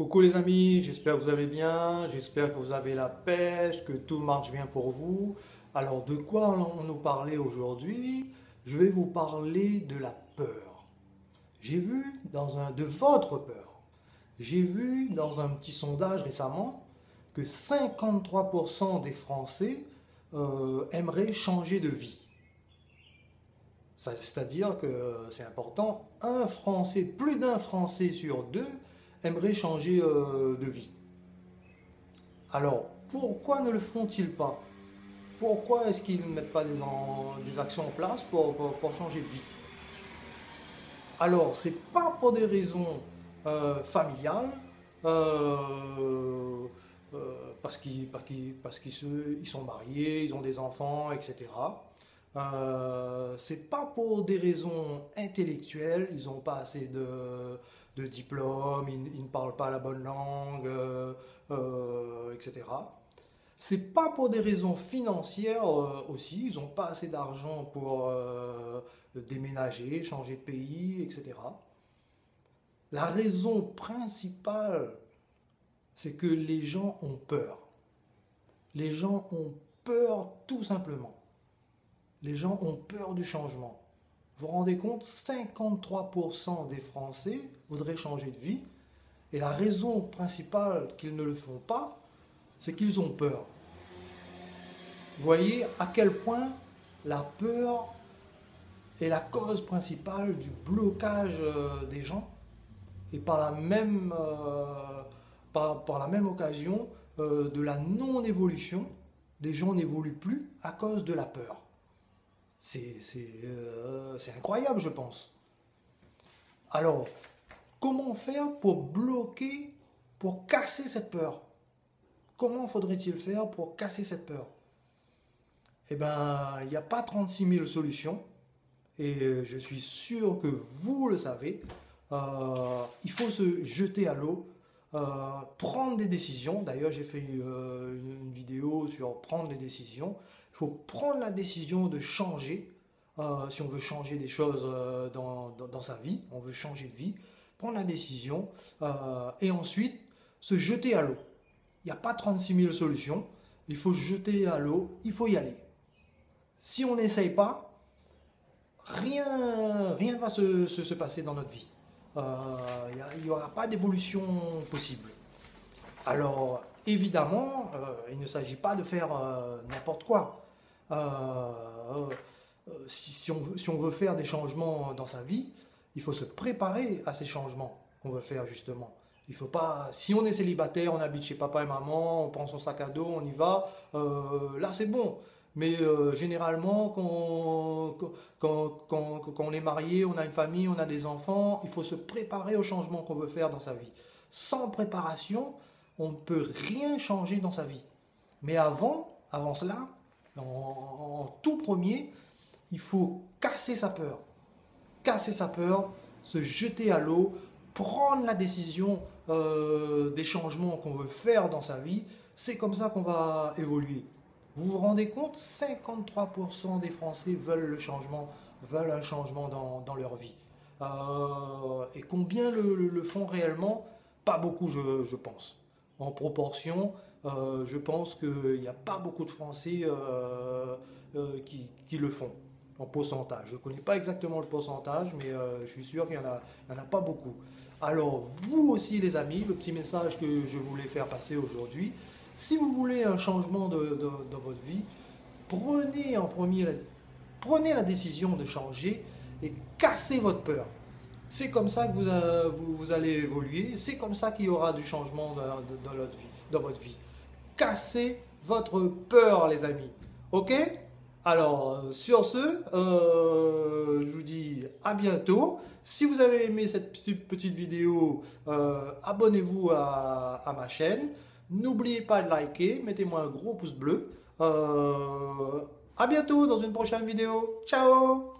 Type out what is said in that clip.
Coucou les amis, j'espère que vous allez bien, j'espère que vous avez la pêche, que tout marche bien pour vous. Alors de quoi allons-nous parler aujourd'hui? Je vais vous parler de la peur. J'ai vu de votre peur. J'ai vu dans un petit sondage récemment que 53% des Français aimeraient changer de vie. C'est-à-dire que c'est important, plus d'un Français sur deux aimerait changer de vie. Alors, pourquoi ne le font-ils pas? Pourquoi est-ce qu'ils ne mettent pas des actions en place pour changer de vie? Alors, c'est pas pour des raisons familiales, euh, ils sont mariés, ils ont des enfants, etc. C'est pas pour des raisons intellectuelles, ils n'ont pas assez de diplômes, ils ne parlent pas la bonne langue, etc. C'est pas pour des raisons financières aussi, ils n'ont pas assez d'argent pour déménager, changer de pays, etc. La raison principale, c'est que les gens ont peur. Les gens ont peur tout simplement. Les gens ont peur du changement. Vous vous rendez compte, 53% des Français voudraient changer de vie. Et la raison principale qu'ils ne le font pas, c'est qu'ils ont peur. Vous voyez à quel point la peur est la cause principale du blocage des gens. Et par la même occasion, de la non-évolution. Les gens n'évoluent plus à cause de la peur. C'est incroyable, je pense. Alors, comment faire pour bloquer, pour casser cette peur? Comment faudrait-il faire pour casser cette peur? Eh bien, il n'y a pas 36 000 solutions. Et je suis sûr que vous le savez. Il faut se jeter à l'eau, prendre des décisions. D'ailleurs, j'ai fait une vidéo sur prendre des décisions. Il faut prendre la décision de changer. Si on veut changer des choses dans sa vie, on veut changer de vie, prendre la décision et ensuite se jeter à l'eau. Il n'y a pas 36 000 solutions. Il faut se jeter à l'eau, il faut y aller. Si on n'essaye pas, rien ne va se passer dans notre vie. Il n'y aura pas d'évolution possible. Alors, évidemment, il ne s'agit pas de faire n'importe quoi. Si on veut faire des changements dans sa vie, il faut se préparer à ces changements qu'on veut faire justement. Il faut pas, si on est célibataire, on habite chez papa et maman, on prend son sac à dos, on y va, là c'est bon. Mais généralement, quand on est marié, on a une famille, on a des enfants, il faut se préparer aux changements qu'on veut faire dans sa vie. Sans préparation, on ne peut rien changer dans sa vie. Mais avant cela, en tout premier, il faut casser sa peur. Casser sa peur, se jeter à l'eau, prendre la décision des changements qu'on veut faire dans sa vie. C'est comme ça qu'on va évoluer. Vous vous rendez compte, 53% des Français veulent le changement, veulent un changement dans leur vie. Et combien le font réellement? Pas beaucoup, je pense. En proportion, je pense qu'il n'y a pas beaucoup de Français qui le font en pourcentage. Je ne connais pas exactement le pourcentage, mais je suis sûr qu'il n'y en a pas beaucoup. Alors, vous aussi les amis, le petit message que je voulais faire passer aujourd'hui, si vous voulez un changement dans votre vie, prenez la décision de changer et cassez votre peur. C'est comme ça que vous allez évoluer, c'est comme ça qu'il y aura du changement dans votre vie. Cassez votre peur les amis, ok? Alors, sur ce, je vous dis à bientôt. Si vous avez aimé cette petite vidéo, abonnez-vous à ma chaîne. N'oubliez pas de liker, mettez-moi un gros pouce bleu. À bientôt dans une prochaine vidéo. Ciao!